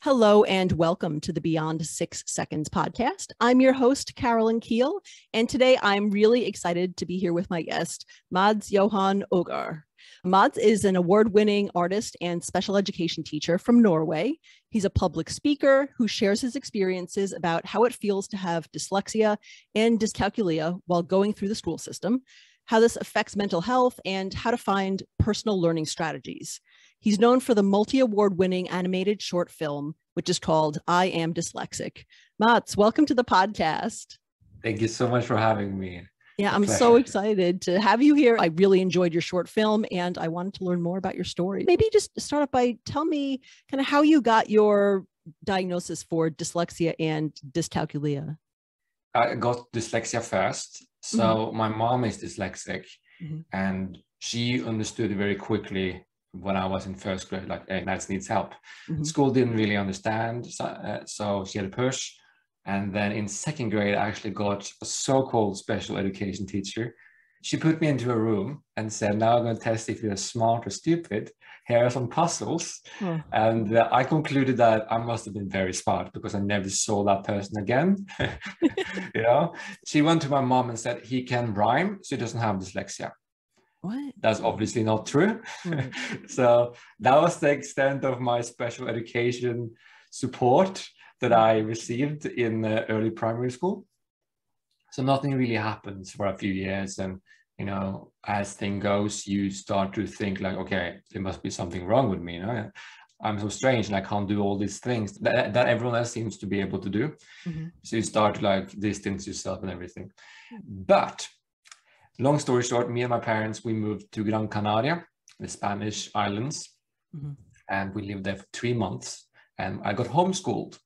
Hello and welcome to the Beyond 6 Seconds podcast. I'm your host, Carolyn Keel, and today I'm really excited to be here with my guest, Mads Johan Øgaard. Mads is an award-winning artist and special education teacher from Norway. He's a public speaker who shares his experiences about how it feels to have dyslexia and dyscalculia while going through the school system, how this affects mental health, and how to find personal learning strategies. He's known for the multi-award winning animated short film, which is called I Am Dyslexic. Mads, welcome to the podcast. Thank you so much for having me. Yeah, I'm so excited to have you here. I really enjoyed your short film and I wanted to learn more about your story. Maybe just start off by tell me kind of how you got your diagnosis for dyslexia and dyscalculia. I got dyslexia first. So my mom is dyslexic and she understood very quickly when I was in first grade, like, hey, Mads needs help. School didn't really understand, so she had a push. And then in second grade, I actually got a so-called special education teacher. She put me into a room and said, now I'm going to test if you're smart or stupid. Here are some puzzles. And I concluded that I must have been very smart because I never saw that person again. You know, she went to my mom and said, he can rhyme, so he doesn't have dyslexia. What? That's obviously not true. So that was the extent of my special education support that I received in early primary school. So nothing really happens for a few years. And, you know, as thing goes, you start to think like, okay, there must be something wrong with me. You know? I'm so strange and I can't do all these things that everyone else seems to be able to do. So you start to like distance yourself and everything. But long story short, me and my parents, we moved to Gran Canaria, the Spanish islands, and we lived there for 3 months. And I got homeschooled,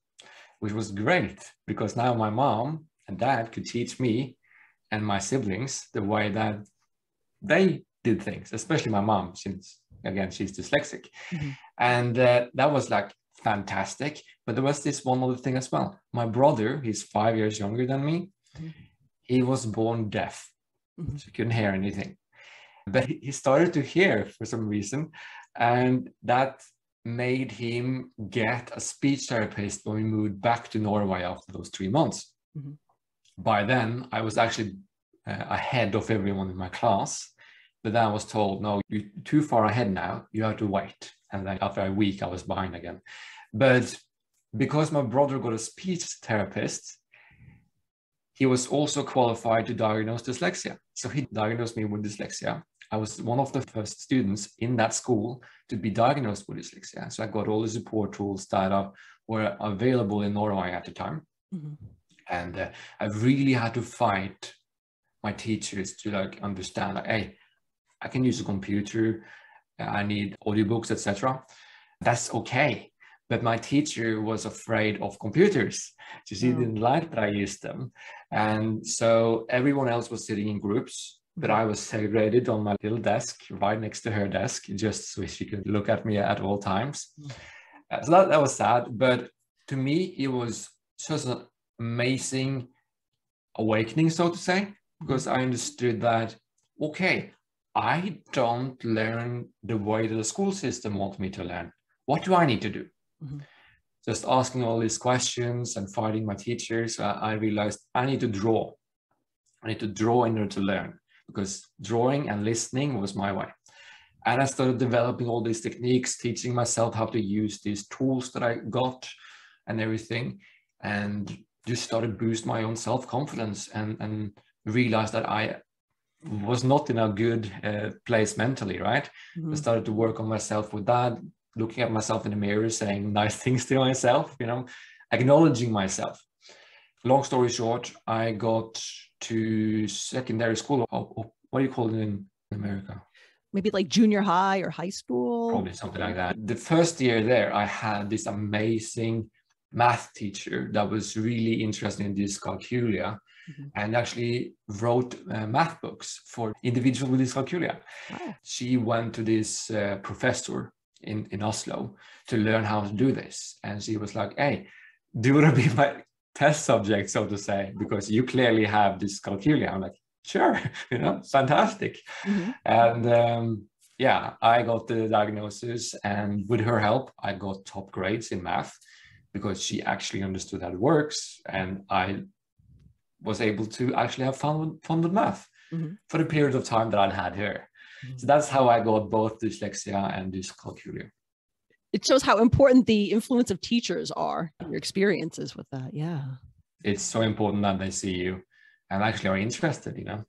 which was great because now my mom and dad could teach me and my siblings the way that they did things, especially my mom, since, again, she's dyslexic. And that was like fantastic. But there was this one other thing as well. My brother, he's 5 years younger than me. He was born deaf. So he couldn't hear anything, but he started to hear for some reason, and that made him get a speech therapist when we moved back to Norway after those 3 months. By then I was actually ahead of everyone in my class, but then I was told, no, you're too far ahead now, you have to wait. And then after a week I was behind again. But because my brother got a speech therapist, he was also qualified to diagnose dyslexia. So he diagnosed me with dyslexia. I was one of the first students in that school to be diagnosed with dyslexia. So I got all the support tools that were available in Norway at the time. And I really had to fight my teachers to like understand, like, hey, I can use a computer, I need audiobooks, etc. That's okay. But my teacher was afraid of computers. So she didn't like that I used them. And so everyone else was sitting in groups, but I was segregated on my little desk right next to her desk, just so she could look at me at all times. So that was sad. But to me, it was such an amazing awakening, so to say, because I understood that, okay, I don't learn the way that the school system wants me to learn. What do I need to do? Just asking all these questions and fighting my teachers, I realized I need to draw. I need to draw in order to learn, because drawing and listening was my way. And I started developing all these techniques, teaching myself how to use these tools that I got and everything, and just started boost my own self-confidence and realized that I was not in a good place mentally, right? I started to work on myself with that, looking at myself in the mirror, saying nice things to myself, you know, acknowledging myself. Long story short, I got to secondary school. What do you call it in America? Maybe like junior high or high school? Probably something like that. The first year there, I had this amazing math teacher that was really interested in dyscalculia and actually wrote math books for individuals with dyscalculia. She went to this professor in Oslo to learn how to do this. And she was like, hey, do you want to be my test subject, so to say, because you clearly have dyscalculia. I'm like, sure, you know, fantastic. And yeah, I got the diagnosis, and with her help, I got top grades in math. because she actually understood how it works. And I was able to actually have fun with math for the period of time that I'd had her. So that's how I got both dyslexia and dyscalculia. It shows how important the influence of teachers are, your experiences with that. Yeah. It's so important that they see you and actually are interested, you know?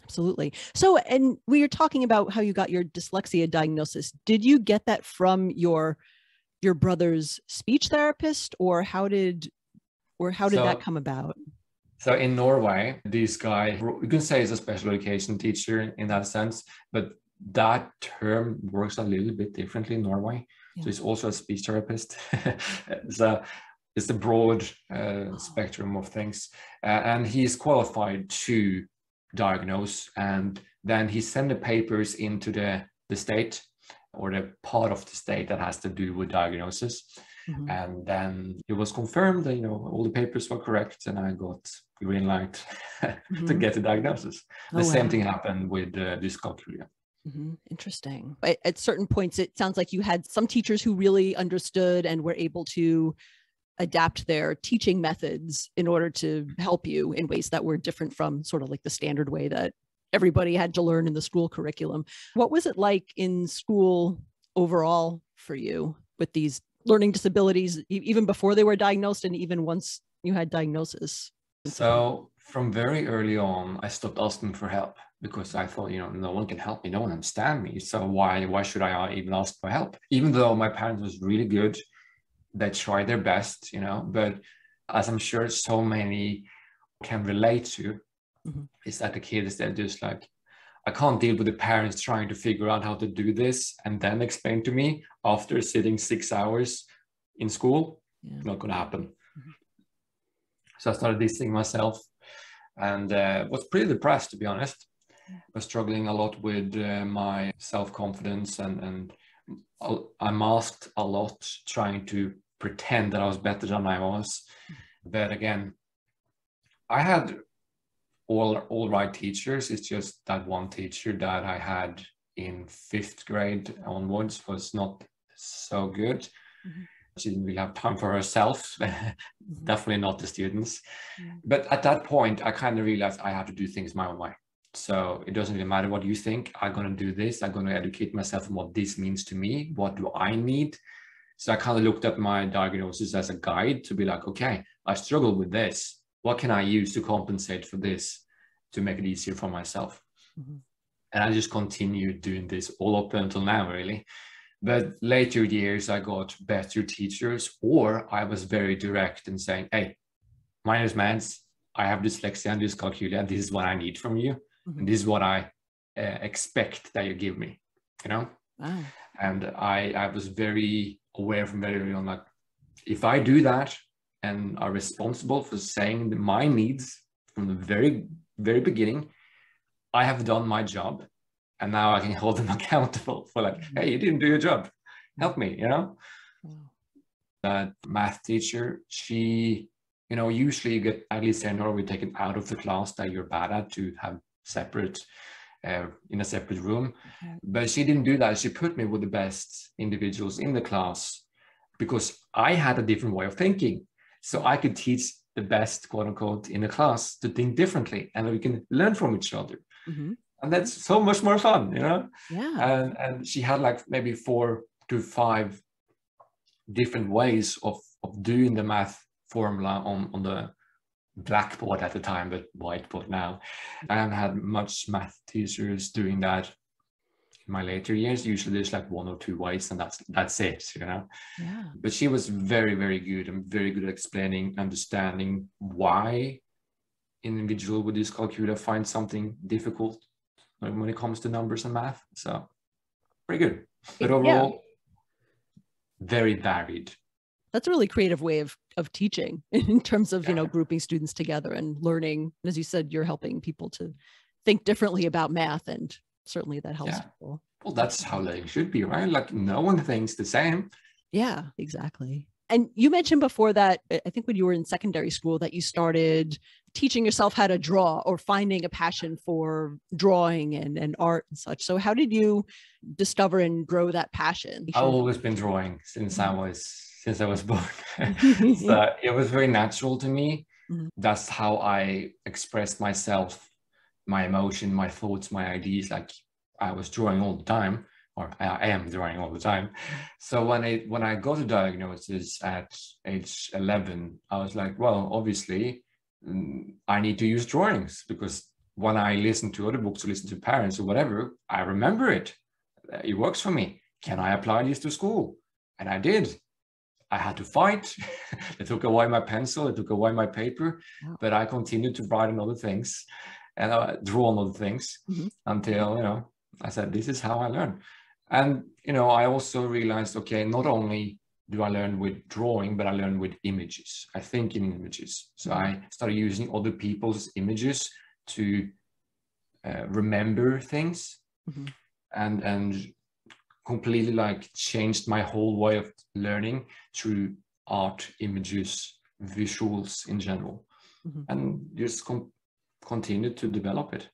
Absolutely. So, and we were talking about how you got your dyslexia diagnosis. Did you get that from your brother's speech therapist, or how did that come about? So in Norway, this guy, you can say, is a special education teacher in that sense, but that term works a little bit differently in Norway. Yeah. So he's also a speech therapist. It's a broad spectrum of things. And he's qualified to diagnose, and then he sent the papers into the state, or the part of the state that has to do with diagnosis. And then it was confirmed that, you know, all the papers were correct, and I got green light to get the diagnosis. The same thing happened with dyscalculia. Interesting. At certain points, it sounds like you had some teachers who really understood and were able to adapt their teaching methods in order to help you in ways that were different from sort of like the standard way that everybody had to learn in the school curriculum. What was it like in school overall for you with these learning disabilities, even before they were diagnosed and even once you had diagnosis? So from very early on, I stopped asking for help because I thought, you know, no one can help me, no one understands me. So why should I even ask for help? Even though my parents was really good, they tried their best, you know, but as I'm sure so many can relate to, is that the kids, they're just like, I can't deal with the parents trying to figure out how to do this and then explain to me after sitting 6 hours in school. Not going to happen. So I started this thing myself, and was pretty depressed, to be honest. I was struggling a lot with my self-confidence, and I masked a lot, trying to pretend that I was better than I was. But again, I had all right teachers. It's just that one teacher that I had in 5th grade onwards was not so good. She didn't really have time for herself, definitely not the students. But at that point, I kind of realized I have to do things my own way. So it doesn't really matter what you think. I'm going to do this. I'm going to educate myself on what this means to me. What do I need? So I kind of looked at my diagnosis as a guide to be like, okay, I struggle with this. What can I use to compensate for this to make it easier for myself? And I just continued doing this all up until now, really. But later years, I got better teachers, or I was very direct in saying, hey, my name is Mads. I have dyslexia and dyscalculia. This is what I need from you. And this is what I expect that you give me, you know? And I was very aware from very early on, like, if I do that and are responsible for saying my needs from the very, very beginning, I have done my job. And now I can hold them accountable for like, hey, you didn't do your job. Help me, you know? That math teacher, she, you know, usually you get, at least in Norway, taken out of the class that you're bad at to have separate, in a separate room. But she didn't do that. She put me with the best individuals in the class because I had a different way of thinking. So I could teach the best, quote unquote, in the class to think differently, and we can learn from each other. And that's so much more fun, you know? And she had like maybe 4 to 5 different ways of doing the math formula on the blackboard at the time, but whiteboard now. I haven't had much math teachers doing that in my later years. Usually there's like 1 or 2 ways, and that's it, you know? But she was very, very good, and very good at explaining, understanding why an individual with dyscalculia finds something difficult when it comes to numbers and math. So pretty good. But overall, very varied. That's a really creative way of teaching in terms of, you know, grouping students together and learning. As you said, you're helping people to think differently about math, and certainly that helps people. Well, that's how learning should be, right? Like, no one thinks the same. Yeah, exactly. And you mentioned before that, I think when you were in secondary school, that you started teaching yourself how to draw, or finding a passion for drawing and art and such. So how did you discover and grow that passion? I've always been drawing since I was since I was born. So it was very natural to me. That's how I expressed myself, my emotion, my thoughts, my ideas. Like I was drawing all the time, or I am drawing all the time. So when I got a diagnosis at age 11, I was like, well, obviously I need to use drawings, because when I listen to other books or listen to parents or whatever, I remember it. It works for me. Can I apply this to school? And I did. I had to fight. They took away my pencil, they took away my paper, but I continued to write on other things and draw on other things until, you know, I said, this is how I learn. And, you know, I also realized, okay, not only do I learn with drawing, but I learn with images. I think in images. So I started using other people's images to remember things and completely like changed my whole way of learning through art, images, visuals in general, and just continued to develop it.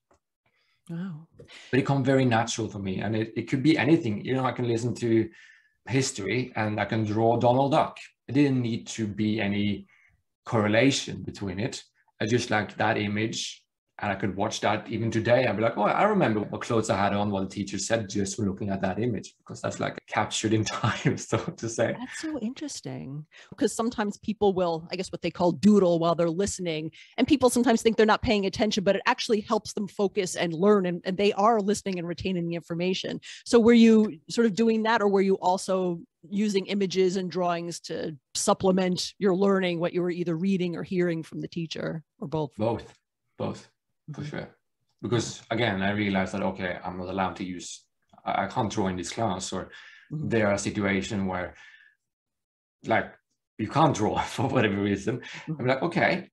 Wow. But it became very natural for me, and it could be anything. You know, I can listen to history and I can draw Donald Duck. It didn't need to be any correlation between it. I just like that image, and I could watch that even today. I'd be like, oh, I remember what clothes I had on, what the teacher said, just from looking at that image, because that's like captured in time, so to say. That's so interesting, because sometimes people will, I guess what they call doodle while they're listening, and people sometimes think they're not paying attention, but it actually helps them focus and learn, and they are listening and retaining the information. So were you sort of doing that, or were you also using images and drawings to supplement your learning, what you were either reading or hearing from the teacher, or both? Both. For sure. Because again, I realized that, okay, I'm not allowed to use, I can't draw in this class, or there are situations where like you can't draw for whatever reason. I'm like, okay,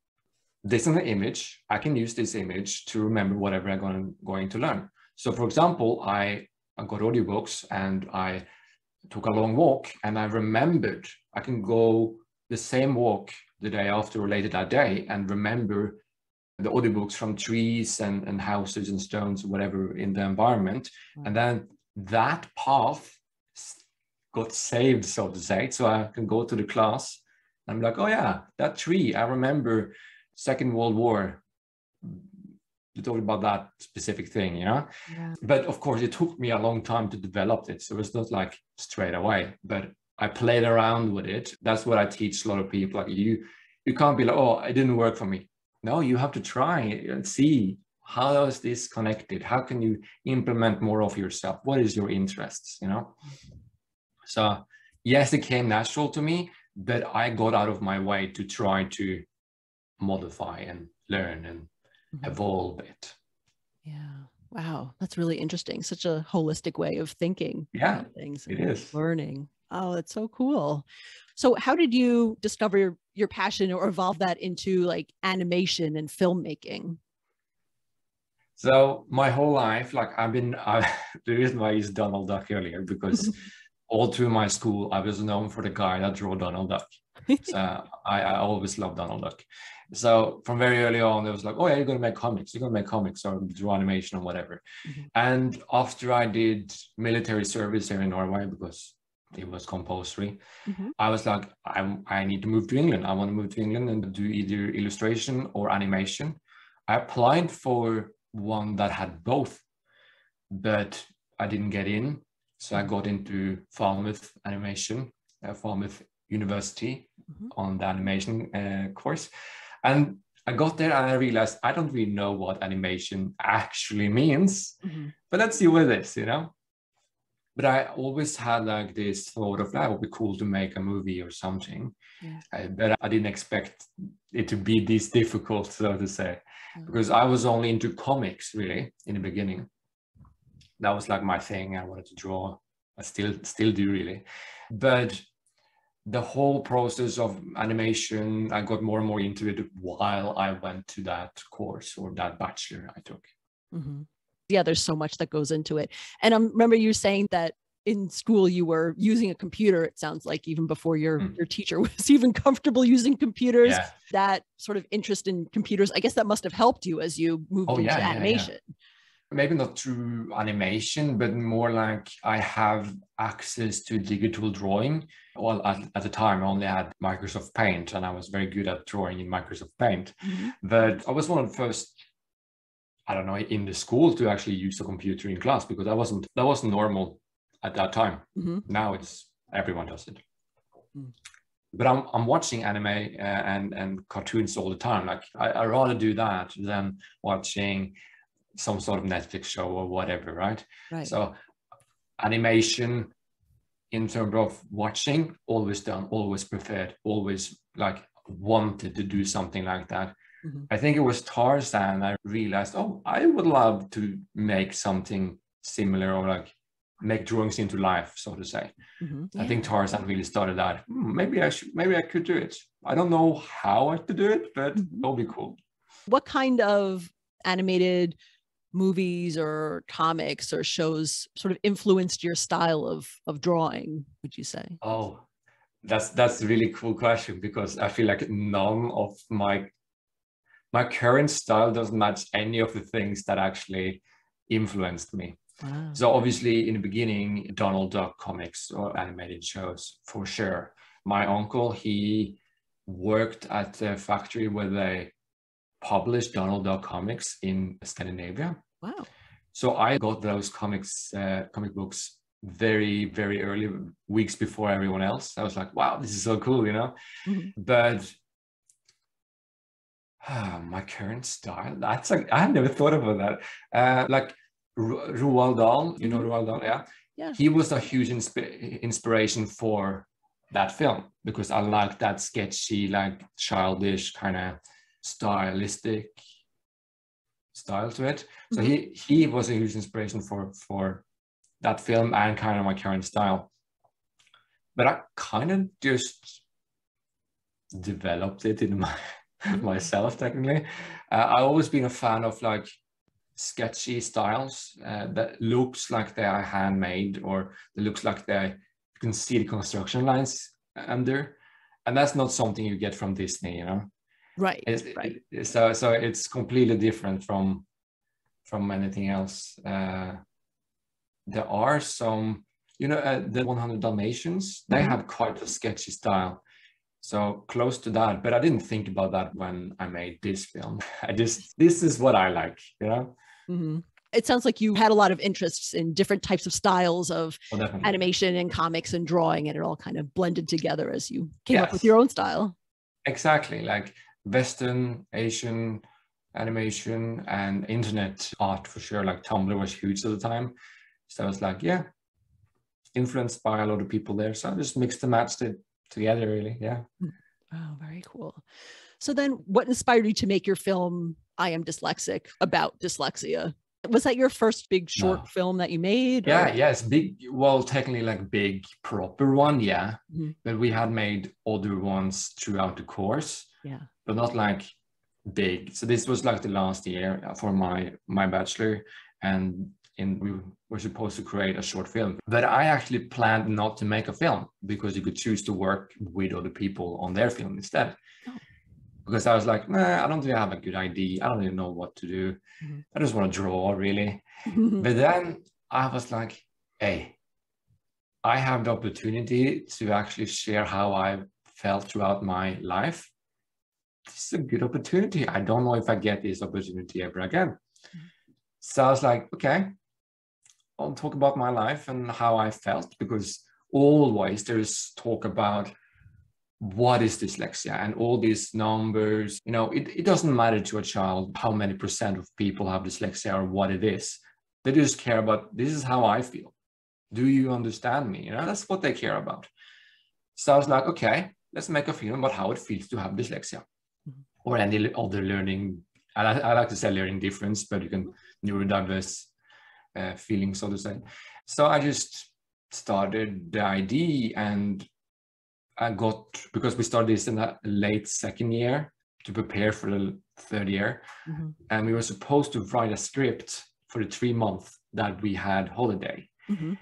this is an image. I can use this image to remember whatever I'm going to learn. So for example, I got audiobooks and I took a long walk, and I remembered I can go the same walk the day after or later that day and remember the audiobooks from trees and houses and stones, whatever in the environment. And then that path got saved, so to say. So I can go to the class and I'm like, oh yeah, that tree, I remember Second World War. You talked about that specific thing, you know? Yeah. But of course, it took me a long time to develop it. So it's not like straight away, but I played around with it. That's what I teach a lot of people. Like you can't be like, oh, it didn't work for me. No, you have to try and see, how is this connected? How can you implement more of yourself? What is your interests, you know? So yes, it came natural to me, but I got out of my way to try to modify and learn and evolve it. Yeah. Wow. That's really interesting. Such a holistic way of thinking. Yeah, things it is. Learning. Oh, that's so cool. So how did you discover your passion or evolve that into like animation and filmmaking? So my whole life, like the reason why I used Donald Duck earlier, because all through my school, I was known for the guy that drew Donald Duck. So I always loved Donald Duck. So from very early on, it was like, oh yeah, you're going to make comics. You're going to make comics or draw animation or whatever. And after I did military service here in Norway, because it was compulsory, I was like, I need to move to England. I want to move to England and do either illustration or animation. I applied for one that had both, but I didn't get in. So I got into Falmouth animation, Falmouth University on the animation course. And I got there and I realized I don't really know what animation actually means, but let's see what it is, you know? But I always had like this thought of that would be cool to make a movie or something. But I didn't expect it to be this difficult, so to say, because I was only into comics really in the beginning. That was like my thing. I wanted to draw. I still do really. But the whole process of animation, I got more and more into it while I went to that course or that bachelor I took. Yeah, there's so much that goes into it. And I remember you saying that in school you were using a computer, it sounds like, even before your teacher was even comfortable using computers. Yeah. That sort of interest in computers, I guess that must have helped you as you moved into animation. maybe not through animation, but more like I have access to digital drawing. Well, at the time, I only had Microsoft Paint, and I was very good at drawing in Microsoft Paint. But I was one of the first, I don't know, in the school to actually use a computer in class, because that wasn't normal at that time. Now everyone does it. But I'm watching anime and cartoons all the time. Like I rather do that than watching some sort of Netflix show or whatever, right? So animation in terms of watching, always done, always preferred, always like wanted to do something like that. I think it was Tarzan I realized, oh, I would love to make something similar, or like make drawings into life, so to say. I think Tarzan really started that. Maybe I could do it. I don't know how I could do it, but it'll be cool. What kind of animated movies or comics or shows sort of influenced your style of drawing, would you say? Oh, that's a really cool question, because I feel like none of my current style doesn't match any of the things that actually influenced me. Wow. So obviously in the beginning, Donald Duck comics or animated shows, for sure. My uncle, he worked at a factory where they published Donald Duck comics in Scandinavia. Wow. So I got those comic books very, very early, weeks before everyone else. I was like, wow, this is so cool, you know? But my current style, that's like, I never thought about that. Like Roald Dahl, you know Roald Dahl, yeah. He was a huge inspiration for that film, because I like that sketchy, like childish kind of stylistic style to it. So he was a huge inspiration for that film and kind of my current style. But I kind of just developed it in myself, technically. I've always been a fan of like sketchy styles that looks like they are handmade, or it looks like you can see the construction lines under, and that's not something you get from Disney, you know. Right. So it's completely different from anything else. There are some, you know, the 100 Dalmatians, they have quite a sketchy style. So close to that, but I didn't think about that when I made this film. This is what I like, you know? It sounds like you had a lot of interests in different types of styles of animation and comics and drawing, and it all kind of blended together as you came up with your own style. Exactly, like Western, Asian animation and internet art for sure. Like Tumblr was huge at the time. So I was like, yeah, influenced by a lot of people there. So I just mixed and matched it together, really. Yeah. Oh, very cool. So then what inspired you to make your film, I Am Dyslexic, about dyslexia? Was that your first big short film that you made? Yeah, it's big. Well, technically like big proper one, yeah. But we had made other ones throughout the course. Yeah. But not like big. So this was like the last year for my bachelor, and we were supposed to create a short film. But I actually planned not to make a film, because you could choose to work with other people on their film instead. Because I was like, nah, I don't really have a good idea. I don't really know what to do. I just want to draw, really. But then I was like, hey, I have the opportunity to actually share how I felt throughout my life. This is a good opportunity. I don't know if I get this opportunity ever again. So I was like, okay, I'll talk about my life and how I felt, because always there's talk about what is dyslexia and all these numbers. You know, it doesn't matter to a child how many % of people have dyslexia or what it is. They just care about, this is how I feel. Do you understand me? You know, that's what they care about. So I was like, okay, let's make a film about how it feels to have dyslexia or any other learning. I like to say learning difference, but you can neurodiverse feelings, so to say. So I just started the idea, and I got, because we started this in the late second year to prepare for the third year. And we were supposed to write a script for the 3 months that we had holiday. And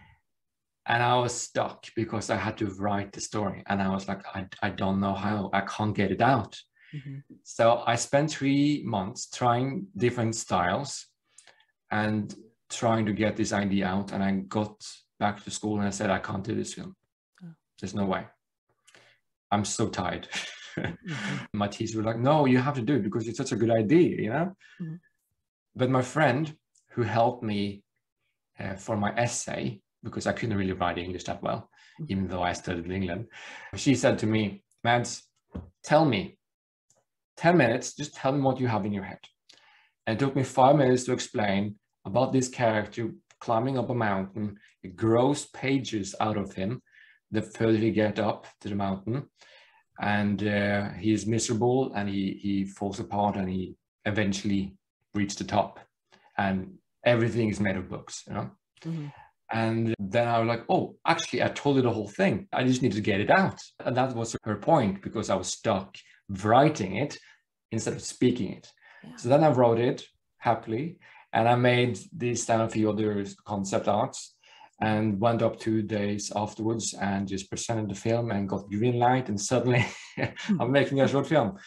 I was stuck because I had to write the story. And I was like, I don't know how, I can't get it out. So I spent 3 months trying different styles. and trying to get this idea out. And I got back to school and I said, I can't do this film. There's no way. I'm so tired. My teachers were like, no, you have to do it because it's such a good idea, you know? But my friend who helped me for my essay, because I couldn't really write English that well, even though I studied in England, she said to me, Mads, tell me, 10 minutes, just tell me what you have in your head. And it took me 5 minutes to explain about this character climbing up a mountain. It grows pages out of him the further he gets up to the mountain. And he is miserable and he falls apart and he eventually reaches the top. And everything is made of books, you know? And then I was like, oh, actually, I told you the whole thing. I just need to get it out. And that was her point, because I was stuck writing it instead of speaking it. So then I wrote it happily, and I made this and a few other concept arts and went up 2 days afterwards and just presented the film and got green light, and suddenly I'm making a short film.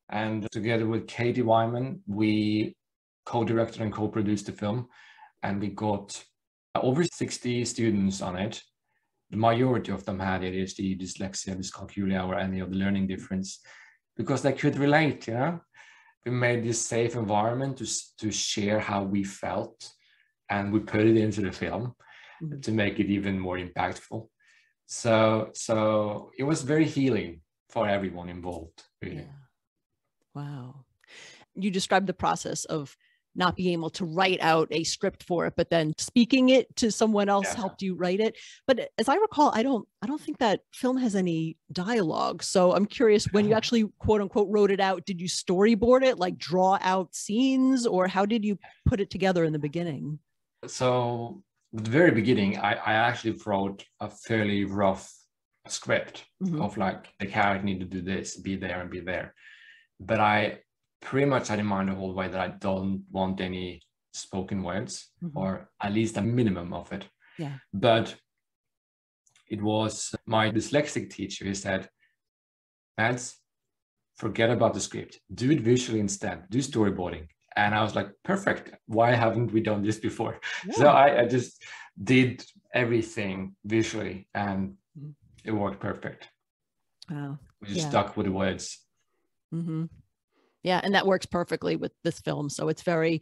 And together with Katie Wyman, we co-directed and co-produced the film, and we got over 60 students on it. The majority of them had ADHD, dyslexia, dyscalculia, or any other learning difference, because they could relate, you know? We made this safe environment to share how we felt, and we put it into the film to make it even more impactful. So it was very healing for everyone involved, really. Wow. You described the process of not being able to write out a script for it, but then speaking it to someone else helped you write it. But as I recall, I don't think that film has any dialogue. So I'm curious, when you actually quote unquote wrote it out, did you storyboard it, like draw out scenes, or how did you put it together in the beginning? So at the very beginning, I actually wrote a fairly rough script of like, the character need to do this, be there and be there. But I pretty much had in mind the whole way that I don't want any spoken words, or at least a minimum of it. But it was my dyslexic teacher who said, Mads, forget about the script, do it visually instead, do storyboarding. And I was like, perfect, why haven't we done this before? So I just did everything visually, and it worked perfect. Wow. We just stuck with the words. Yeah, and that works perfectly with this film. So it's the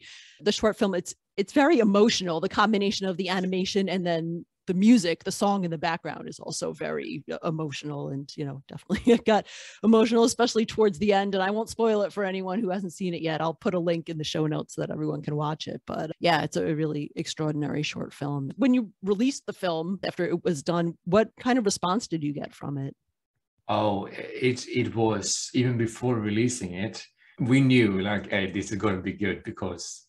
short film, it's very emotional. The combination of the animation and then the music, the song in the background is also very emotional, and, you know, definitely it got emotional, especially towards the end. And I won't spoil it for anyone who hasn't seen it yet. I'll put a link in the show notes so that everyone can watch it. But yeah, it's a really extraordinary short film. When you released the film after it was done, what kind of response did you get from it? Oh, it was, even before releasing it, we knew like, hey, this is going to be good, because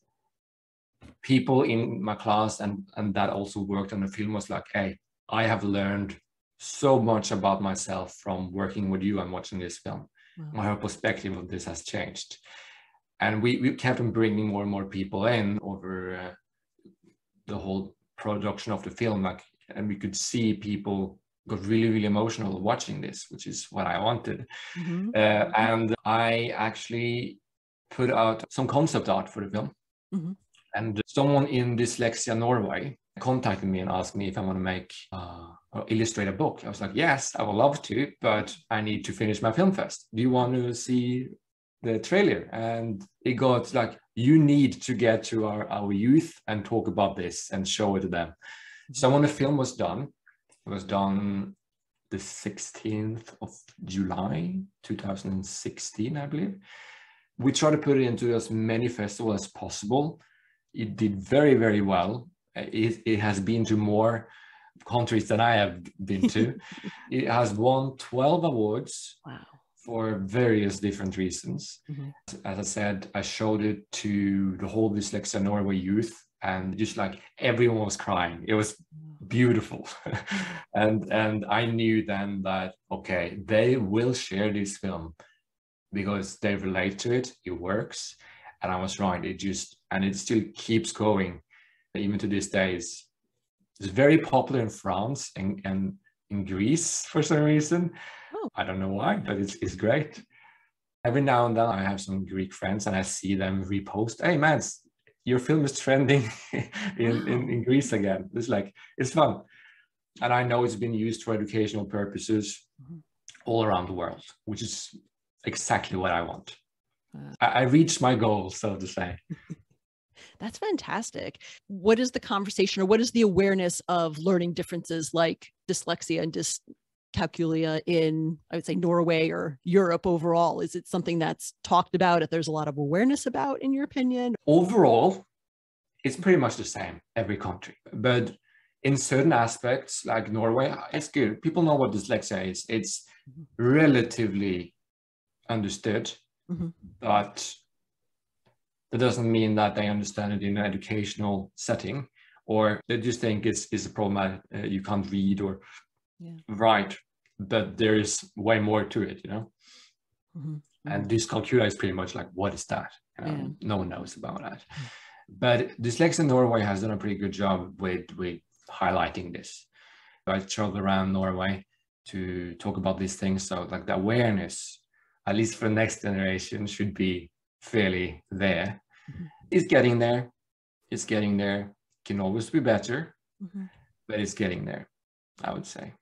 people in my class and that also worked on the film was like, hey, I have learned so much about myself from working with you and watching this film. My whole perspective of this has changed. And we kept on bringing more and more people in over the whole production of the film, like, and we could see people got really, really emotional watching this, which is what I wanted. And I actually put out some concept art for the film. And someone in Dyslexia Norway contacted me and asked me if I want to make or illustrate a book. I was like, yes, I would love to, but I need to finish my film first. Do you want to see the trailer? And it got like, you need to get to our youth and talk about this and show it to them. So when the film was done, it was done the 16th of July, 2016, I believe. We tried to put it into as many festivals as possible. It did very, very well. It has been to more countries than I have been to. It has won 12 awards for various different reasons. As I said, I showed it to the whole Dyslexia Norway youth, and just like everyone was crying. It was beautiful. and I knew then that, okay, they will share this film because they relate to it, it works. And I was right, and it still keeps going even to these days. It's very popular in France and in Greece for some reason. I don't know why, but it's great. Every now and then I have some Greek friends and I see them repost, hey Mads, your film is trending in Greece again. It's like, it's fun. And I know it's been used for educational purposes all around the world, which is exactly what I want. I reached my goal, so to say. That's fantastic. What is the conversation, or what is the awareness of learning differences like dyslexia and dyscalculia in, I would say, Norway or Europe overall? Is it something that's talked about, that there's a lot of awareness about, in your opinion? Overall, it's pretty much the same every country. But in certain aspects, like Norway, it's good. People know what dyslexia is. It's relatively understood, but that doesn't mean that they understand it in an educational setting, or they just think it's a problem that you can't read or write. But there is way more to it, you know. And dyscalculia is pretty much like, what is that? No one knows about that. But Dyslexia Norway has done a pretty good job with highlighting this. I traveled around Norway to talk about these things, so like the awareness, at least for the next generation, should be fairly there. It's getting there. It's getting there. Can always be better, but it's getting there, I would say.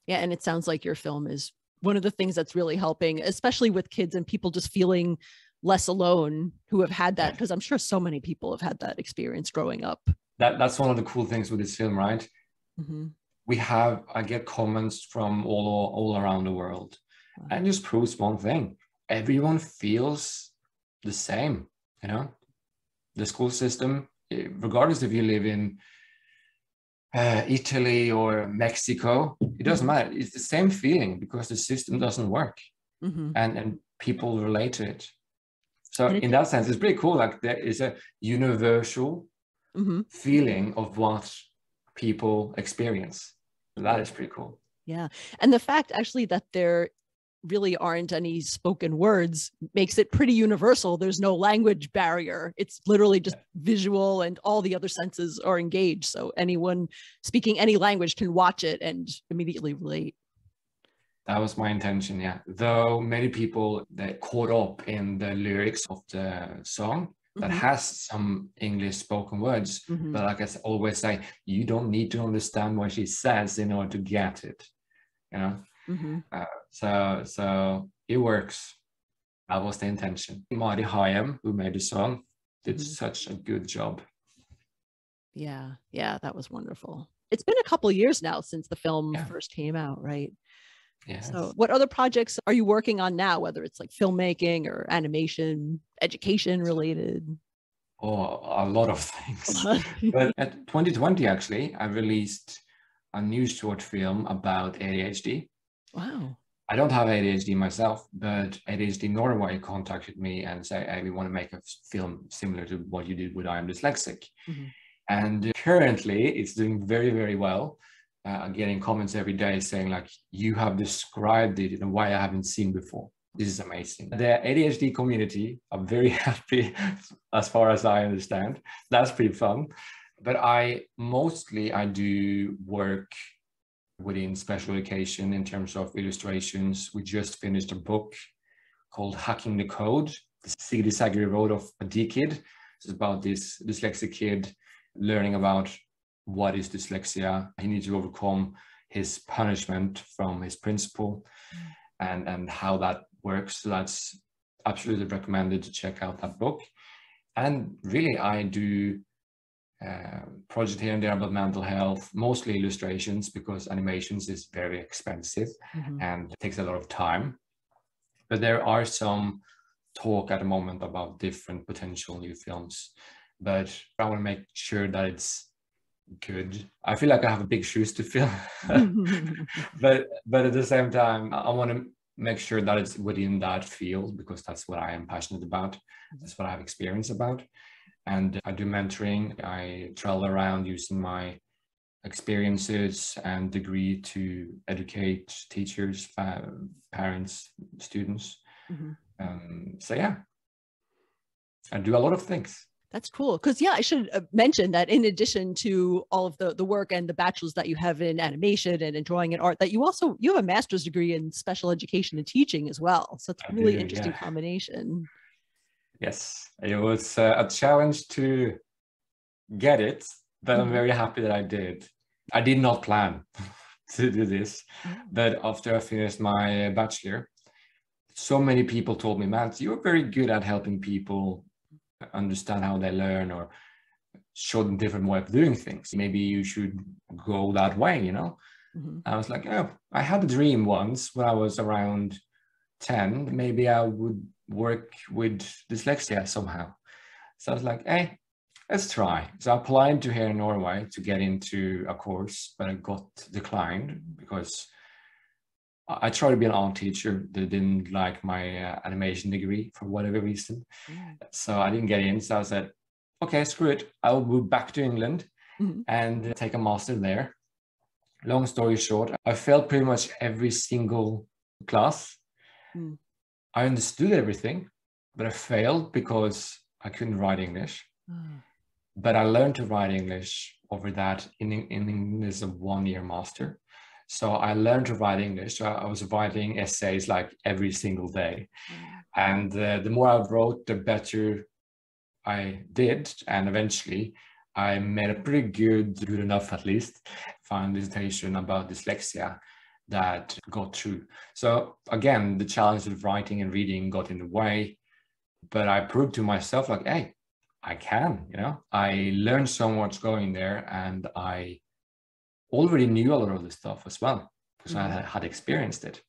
Yeah, and it sounds like your film is one of the things that's really helping, especially with kids and people just feeling less alone who have had that, because I'm sure so many people have had that experience growing up. That's one of the cool things with this film, right? I get comments from all around the world, and just proves one thing: everyone feels the same. You know, the school system, regardless if you live in Italy or Mexico, it doesn't matter. It's the same feeling because the system doesn't work, and people relate to it. So in that sense, it's pretty cool. Like there is a universal feeling of what people experience. So that is pretty cool. Yeah. And the fact actually that there really aren't any spoken words makes it pretty universal. There's no language barrier. It's literally just visual, and all the other senses are engaged. So anyone speaking any language can watch it and immediately relate. That was my intention, yeah. Though many people that caught up in the lyrics of the song that has some English spoken words, but like I always say, you don't need to understand what she says in order to get it, you know? So it works. That was the intention. Mari Hayem, who made the song, did such a good job. Yeah, that was wonderful. It's been a couple of years now since the film first came out, right? Yes. So what other projects are you working on now, whether it's like filmmaking or animation, education related? Oh, a lot of things. But at 2020, actually, I released a new short film about ADHD. Wow. I don't have ADHD myself, but ADHD Norway contacted me and said, hey, we want to make a film similar to what you did with I AM DYSLEXIC. And currently it's doing very, very well. I'm getting comments every day saying like, you have described it in a way I haven't seen before. This is amazing. The ADHD community are very happy as far as I understand. That's pretty fun. But I do work within special education in terms of illustrations. We just finished a book called Hacking the Code, the Sigrid Sagri wrote of a D kid. It's about this dyslexic kid learning about what is dyslexia. He needs to overcome his punishment from his principal and how that works. So that's absolutely recommended to check out that book. And really, I do project here and there about mental health, mostly illustrations, because animations is very expensive and it takes a lot of time. But there are some talk at the moment about different potential new films, but I want to make sure that it's good. I feel like I have a big shoes to fill, but at the same time, I want to make sure that it's within that field, because that's what I am passionate about. That's what I have experience about. And I do mentoring. I travel around using my experiences and degree to educate teachers, parents, students. So yeah, I do a lot of things. That's cool. Because I should mention that in addition to all of the work and the bachelor's that you have in animation and in drawing and art, that you have a master's degree in special education and teaching as well. So it's a really interesting combination. Yes, it was a challenge to get it, but I'm very happy that I did. I did not plan to do this, but after I finished my bachelor, so many people told me, Mads, you're very good at helping people understand how they learn or show them different way of doing things. Maybe you should go that way, you know? I was like, oh, I had a dream once when I was around 10, maybe I would work with dyslexia somehow. So I was like, hey, let's try. So I applied to here in Norway to get into a course, but I got declined because I tried to be an art teacher. They didn't like my animation degree for whatever reason. So I didn't get in. So I said, okay, screw it. I'll move back to England and take a master there. Long story short, I failed pretty much every single class. I understood everything, but I failed because I couldn't write English. But I learned to write English over that in English a 1-year master. So I learned to write English. So I was writing essays like every single day. And the more I wrote, the better I did. And eventually I made a pretty good enough at least, final dissertation about dyslexia that got through. So again, the challenge of writing and reading got in the way, but I proved to myself like, hey, I can, you know, I learned so much going there, and I already knew a lot of this stuff as well because I had experienced it.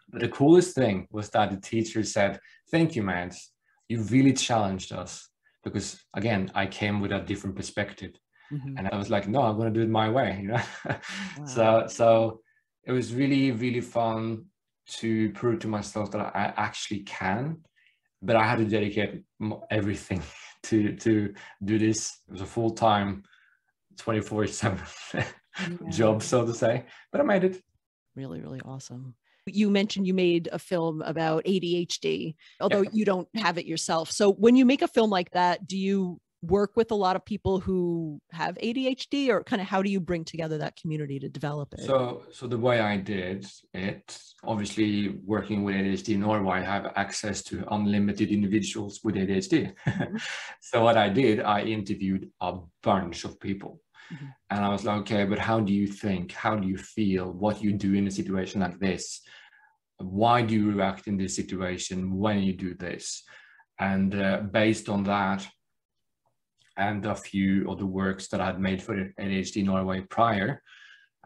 But the coolest thing was that the teacher said, thank you, Mads, you really challenged us, because again, I came with a different perspective. And I was like, no, I'm going to do it my way, you know. So it was really, really fun to prove to myself that I actually can, but I had to dedicate everything to do this. It was a full-time 24/7 job, so to say, but I made it. Really, really awesome. You mentioned you made a film about ADHD, although you don't have it yourself. So when you make a film like that, do you work with a lot of people who have ADHD, or kind of how do you bring together that community to develop it? So the way I did it, obviously working with ADHD in Norway, I have access to unlimited individuals with ADHD. So what I did, I interviewed a bunch of people. And I was like, okay, but how do you think? How do you feel? What do you do in a situation like this? Why do you react in this situation when you do this? And based on that, and a few of the works that I had made for ADHD Norway prior,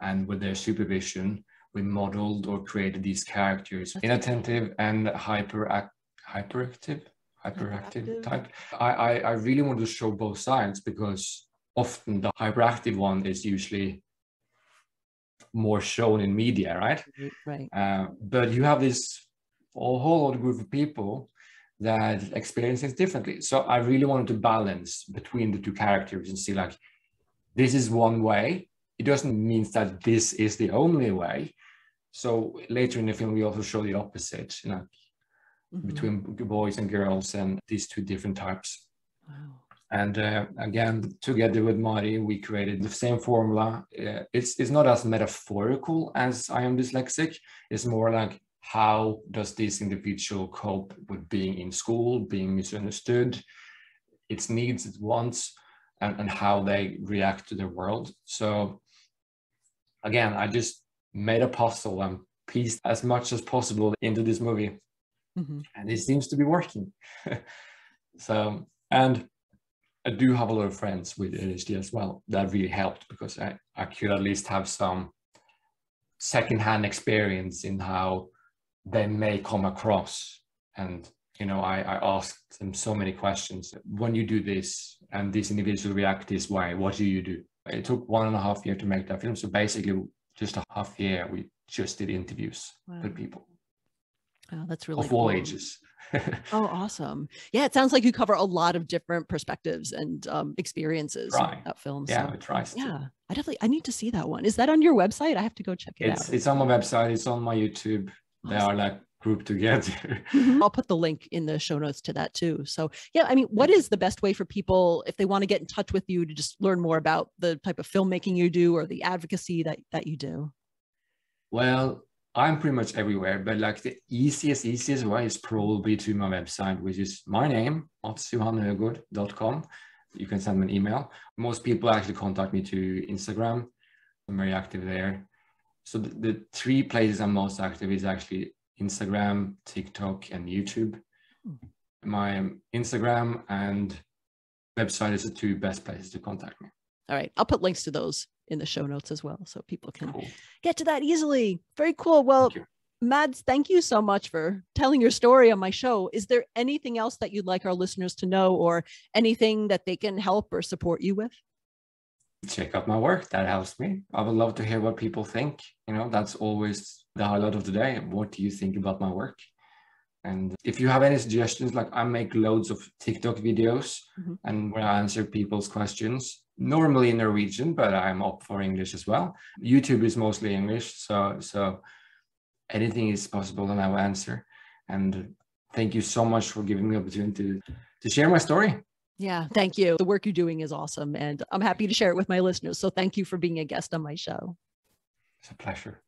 and with their supervision, we modeled or created these characters, inattentive and hyperactive type. I really wanted to show both sides, because often the hyperactive one is usually more shown in media, right? Right. But you have this whole other group of people that experience things differently. So I really wanted to balance between the two characters and see, like, this is one way. It doesn't mean that this is the only way. So later in the film, we also show the opposite, you know, between boys and girls and these two different types. Wow. And again, together with Mari, we created the same formula. It's not as metaphorical as I Am Dyslexic. It's more like, how does this individual cope with being in school, being misunderstood, its needs, its wants, and how they react to the world. So again, I just made a puzzle and pieced as much as possible into this movie. And it seems to be working. So, and I do have a lot of friends with ADHD as well. That really helped, because I could at least have some secondhand experience in how they may come across. And, you know, I asked them so many questions. When you do this and this individual react this way, what do you do? It took 1.5 years to make that film. So basically just a half year, we just did interviews with people. Oh, that's really of all ages. Oh, awesome. Yeah, it sounds like you cover a lot of different perspectives and experiences in that film. Yeah, so, it tries to. Yeah, I need to see that one. Is that on your website? I have to go check it out. It's on my website. It's on my YouTube. Awesome. They are like grouped together. I'll put the link in the show notes to that too. So yeah, I mean, what is the best way for people, if they want to get in touch with you, to just learn more about the type of filmmaking you do or the advocacy that you do? Well, I'm pretty much everywhere, but like the easiest way is probably to my website, which is my name, madsjohanøgaard.com. You can send me an email. Most people actually contact me to Instagram. I'm very active there. So the three places I'm most active is actually Instagram, TikTok, and YouTube. My Instagram and website is the two best places to contact me. All right. I'll put links to those in the show notes as well, so people can get to that easily. Very cool. Well, Mads, thank you so much for telling your story on my show. Is there anything else that you'd like our listeners to know, or anything that they can help or support you with? Check out my work. That helps me. I would love to hear what people think. You know, that's always the highlight of the day. What do you think about my work? And if you have any suggestions, like I make loads of TikTok videos and where I answer people's questions, normally in Norwegian, but I'm up for English as well. YouTube is mostly English, so anything is possible and I will answer. And thank you so much for giving me the opportunity to share my story. Yeah, thank you. The work you're doing is awesome, and I'm happy to share it with my listeners. So thank you for being a guest on my show. It's a pleasure.